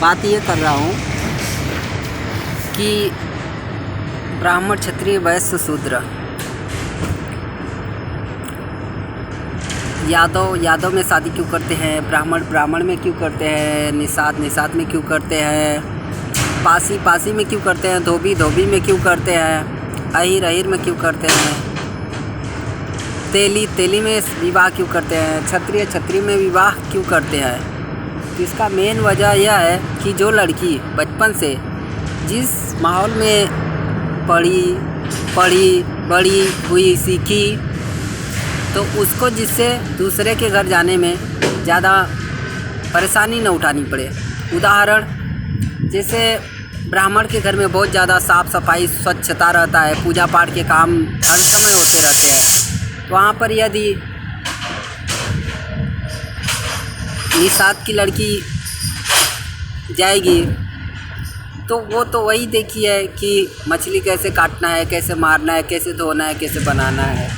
बात ये कर रहा हूँ कि ब्राह्मण क्षत्रिय वैश्य शूद्र, यादव में शादी क्यों करते हैं, ब्राह्मण में क्यों करते हैं, निषाद में क्यों करते हैं, पासी में क्यों करते हैं, धोबी में क्यों करते हैं, अहीर में क्यों करते हैं, तेली में विवाह क्यों करते हैं, क्षत्रिय में विवाह क्यों करते हैं। तो इसका मेन वजह यह है कि जो लड़की बचपन से जिस माहौल में पढ़ी बड़ी हुई सीखी, तो उसको जिससे दूसरे के घर जाने में ज़्यादा परेशानी न उठानी पड़े। उदाहरण जैसे ब्राह्मण के घर में बहुत ज़्यादा साफ़ सफाई स्वच्छता रहता है, पूजा पाठ के काम हर समय होते रहते हैं। तो वहाँ पर यदि निषाद की लड़की जाएगी तो वो तो वही देखी है कि मछली कैसे काटना है, कैसे मारना है, कैसे धोना है, कैसे बनाना है।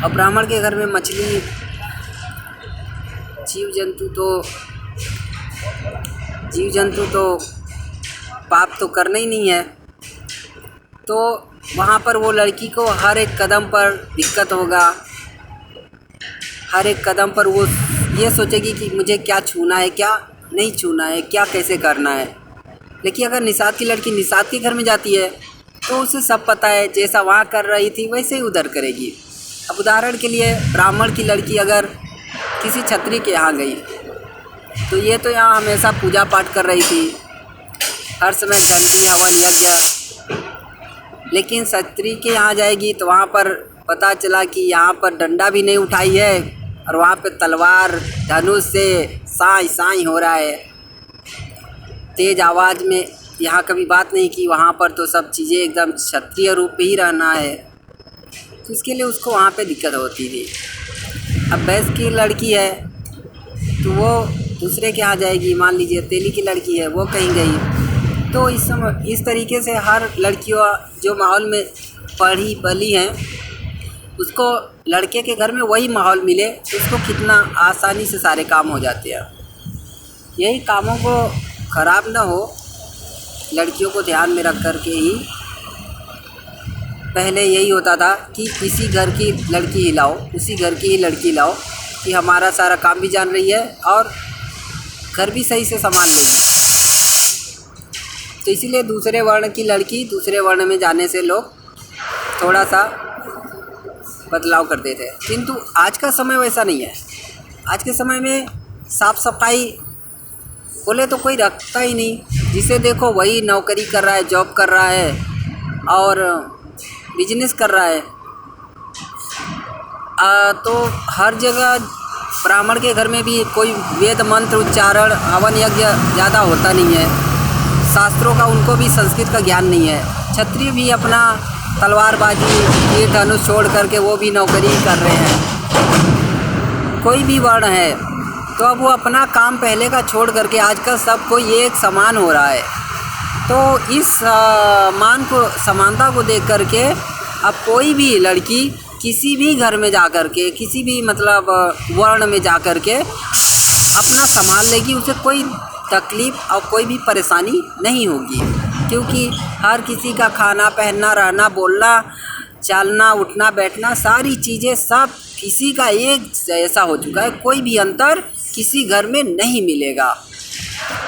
और ब्राह्मण के घर में मछली जीव जंतु तो पाप तो करना ही नहीं है। तो वहाँ पर वो लड़की को हर एक कदम पर दिक्कत होगा, हर एक कदम पर वो ये सोचेगी कि मुझे क्या छूना है, क्या नहीं छूना है, क्या कैसे करना है। लेकिन अगर निषाद की लड़की निषाद के घर में जाती है तो उसे सब पता है, जैसा वहाँ कर रही थी वैसे ही उधर करेगी। अब उदाहरण के लिए ब्राह्मण की लड़की अगर किसी क्षत्रिय के यहाँ गई तो ये तो यहाँ हमेशा पूजा पाठ कर रही थी, हर समय घंटी हवन यज्ञ। लेकिन क्षत्रिय के यहाँ जाएगी तो वहाँ पर पता चला कि यहाँ पर डंडा भी नहीं उठाई है और वहाँ पे तलवार धनुष से साई हो रहा है। तेज़ आवाज़ में यहाँ कभी बात नहीं की, वहाँ पर तो सब चीज़ें एकदम क्षत्रिय रूप में ही रहना है। तो इसके लिए उसको वहाँ पे दिक्कत होती थी। अब वैश्य की लड़की है तो वो दूसरे के यहाँ जाएगी, मान लीजिए तेली की लड़की है वो कहीं गई, तो इस तरीके से हर लड़कियों जो माहौल में पढ़ी बली हैं उसको लड़के के घर में वही माहौल मिले तो उसको कितना आसानी से सारे काम हो जाते हैं। यही कामों को ख़राब ना हो, लड़कियों को ध्यान में रख कर के ही पहले यही होता था कि इसी घर की लड़की ही लाओ, उसी घर की ही लड़की लाओ कि हमारा सारा काम भी जान रही है और घर भी सही से संभाल लेगी। तो इसीलिए दूसरे वर्ण की लड़की दूसरे वर्ण में जाने से लोग थोड़ा सा बदलाव करते थे। किंतु आज का समय वैसा नहीं है। आज के समय में साफ़ सफाई बोले तो कोई रखता ही नहीं, जिसे देखो वही नौकरी कर रहा है, जॉब कर रहा है और बिजनेस कर रहा है। तो हर जगह ब्राह्मण के घर में भी कोई वेद मंत्र उच्चारण हवन यज्ञ ज़्यादा होता नहीं है, शास्त्रों का उनको भी संस्कृत का ज्ञान नहीं है। क्षत्रिय भी अपना तलवारबाजी तीर धनुष छोड़ करके वो भी नौकरी कर रहे हैं। कोई भी वर्ण है तो अब वो अपना काम पहले का छोड़ करके आजकल सब कोई एक समान हो रहा है। तो इस समानता को देख करके अब कोई भी लड़की किसी भी घर में जा कर के, किसी भी मतलब वर्ण में जा कर के अपना संभाल लेगी, उसे कोई तकलीफ़ और कोई भी परेशानी नहीं होगी। क्योंकि हर किसी का खाना पहनना रहना बोलना चलना उठना बैठना सारी चीज़ें सब किसी का एक जैसा हो चुका है, कोई भी अंतर किसी घर में नहीं मिलेगा।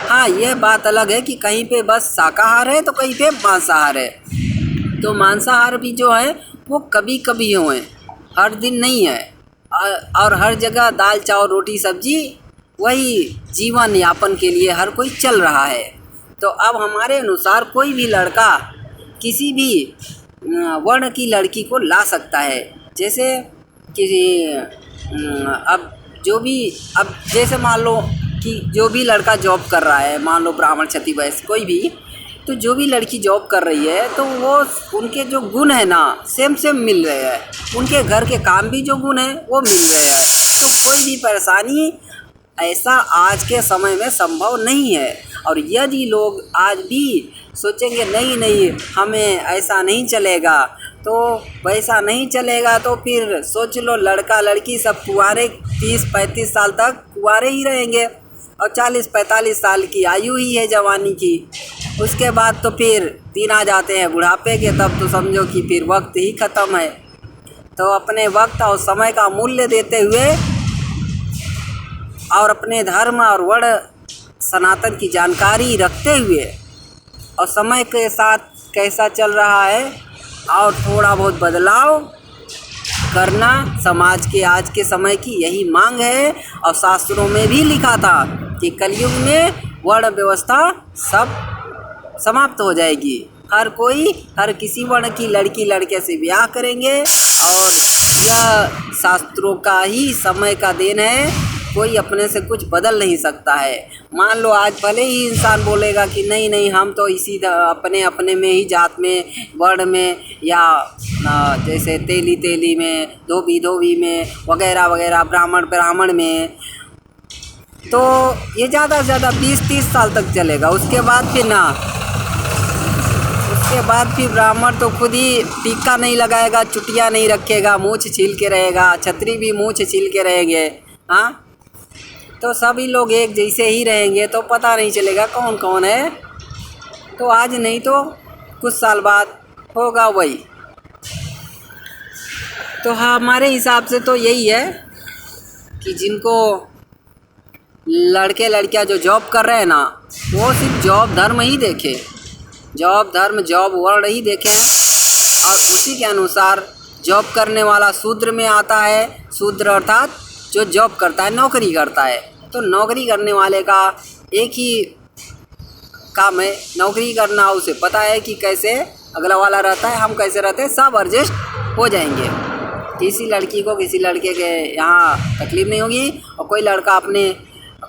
हाँ, यह बात अलग है कि कहीं पे बस शाकाहार है तो कहीं पे मांसाहार है। तो मांसाहार भी जो है वो कभी कभी हो है, हर दिन नहीं है। और हर जगह दाल चावल रोटी सब्जी वही जीवन यापन के लिए हर कोई चल रहा है। तो अब हमारे अनुसार कोई भी लड़का किसी भी वर्ण की लड़की को ला सकता है। जैसे कि अब जैसे मान लो कि जो भी लड़का जॉब कर रहा है, मान लो ब्राह्मण क्षत्रिय वैश्य कोई भी, तो जो भी लड़की जॉब कर रही है तो वो उनके जो गुण है ना सेम मिल रहे हैं, उनके घर के काम भी जो गुण है वो मिल रहे हैं। तो कोई भी परेशानी ऐसा आज के समय में संभव नहीं है। और यदि लोग आज भी सोचेंगे नहीं हमें ऐसा नहीं चलेगा, तो वैसा नहीं चलेगा तो फिर सोच लो लड़का लड़की सब कुंवारे 30-35 साल तक कुंवारे ही रहेंगे। और 40-45 साल की आयु ही है जवानी की। उसके बाद तो फिर दिन आ जाते हैं बुढ़ापे के, तब तो समझो कि फिर वक्त ही ख़त्म है। तो अपने वक्त और समय का मूल्य देते हुए और अपने धर्म और वर्ण सनातन की जानकारी रखते हुए और समय के साथ कैसा चल रहा है और थोड़ा बहुत बदलाव करना समाज के आज के समय की यही मांग है। और शास्त्रों में भी लिखा था कि कलयुग में वर्ण व्यवस्था सब समाप्त हो जाएगी। हर किसी वर्ण की लड़की लड़के से ब्याह करेंगे और यह शास्त्रों का ही समय का देन है। कोई अपने से कुछ बदल नहीं सकता है। मान लो आज भले ही इंसान बोलेगा कि नहीं नहीं हम तो इसी अपने अपने में ही जात में वर्ण में या जैसे तेली तेली में धोबी धोबी में वगैरह वगैरह ब्राह्मण में, तो ये ज़्यादा से ज़्यादा 20-30 साल तक चलेगा। उसके बाद फिर ब्राह्मण तो खुद ही टीका नहीं लगाएगा, चुटिया नहीं रखेगा, मूँछ छील के रहेगा, छतरी भी मूँछ छील के रहेंगे। हाँ, तो सभी लोग एक जैसे ही रहेंगे तो पता नहीं चलेगा कौन कौन है। तो आज नहीं तो कुछ साल बाद होगा वही। तो हमारे हिसाब से तो यही है कि जिनको लड़के लड़कियां जो जॉब कर रहे हैं ना, वो सिर्फ जॉब धर्म ही देखें, जॉब धर्म जॉब वर्ण ही देखें और उसी के अनुसार जॉब करने वाला शूद्र में आता है। शूद्र अर्थात जो जॉब करता है, नौकरी करता है। तो नौकरी करने वाले का एक ही काम है, नौकरी करना। उसे पता है कि कैसे अगला वाला रहता है, हम कैसे रहते हैं, सब एडजस्ट हो जाएंगे। किसी लड़की को किसी लड़के के यहाँ तकलीफ़ नहीं होगी। और कोई लड़का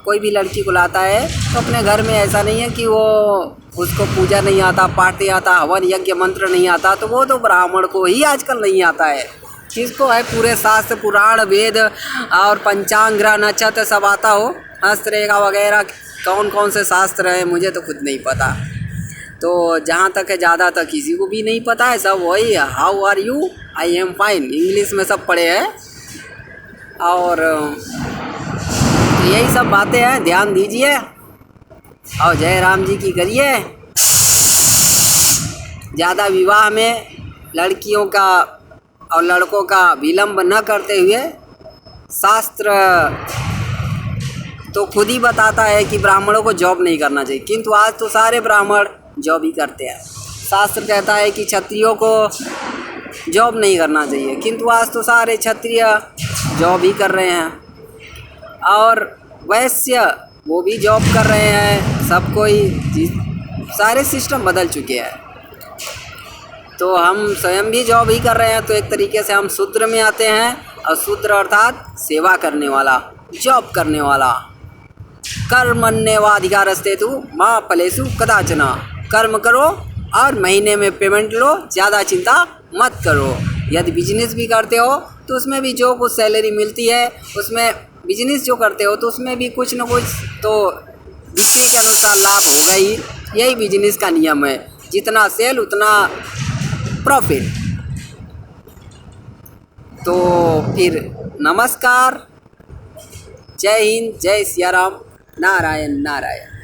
कोई भी लड़की को लाता है तो अपने घर में ऐसा नहीं है कि उसको पूजा नहीं आता, पाठ नहीं आता, हवन यज्ञ मंत्र नहीं आता। तो वो तो ब्राह्मण को ही आजकल नहीं आता है। किसको है पूरे शास्त्र पुराण वेद और पंचांग ग्रह नक्षत्र सब आता हो, हस्तरेखा वगैरह कौन कौन से शास्त्र हैं मुझे तो खुद नहीं पता। तो जहाँ तक है ज़्यादातर किसी को भी नहीं पता है। सब वही how are you, I am fine, English में सब पढ़े हैं। और यही सब बातें हैं, ध्यान दीजिए और जय राम जी की करिए। ज़्यादा विवाह में लड़कियों का और लड़कों का विलंब न करते हुए, शास्त्र तो खुद ही बताता है कि ब्राह्मणों को जॉब नहीं करना चाहिए, किंतु आज तो सारे ब्राह्मण जॉब ही करते हैं। शास्त्र कहता है कि क्षत्रियों को जॉब नहीं करना चाहिए, किंतु आज तो सारे क्षत्रिय जॉब ही कर रहे हैं। और वैश्य वो भी जॉब कर रहे हैं। सब कोई सारे सिस्टम बदल चुके हैं। तो हम स्वयं भी जॉब ही कर रहे हैं। तो एक तरीके से हम शूद्र में आते हैं। और शूद्र अर्थात सेवा करने वाला, जॉब करने वाला। कर्मण्येवाधिकारस्ते तु मा फलेषु कदाचन। कर्म करो और महीने में पेमेंट लो, ज़्यादा चिंता मत करो। यदि बिजनेस भी करते हो तो उसमें भी जो कुछ सैलरी मिलती है, उसमें बिजनेस जो करते हो तो उसमें भी कुछ न कुछ तो बिक्री के अनुसार लाभ होगा ही। यही बिजनेस का नियम है, जितना सेल उतना प्रॉफिट। तो फिर नमस्कार, जय हिंद, जय सिया राम, नारायण नारायण।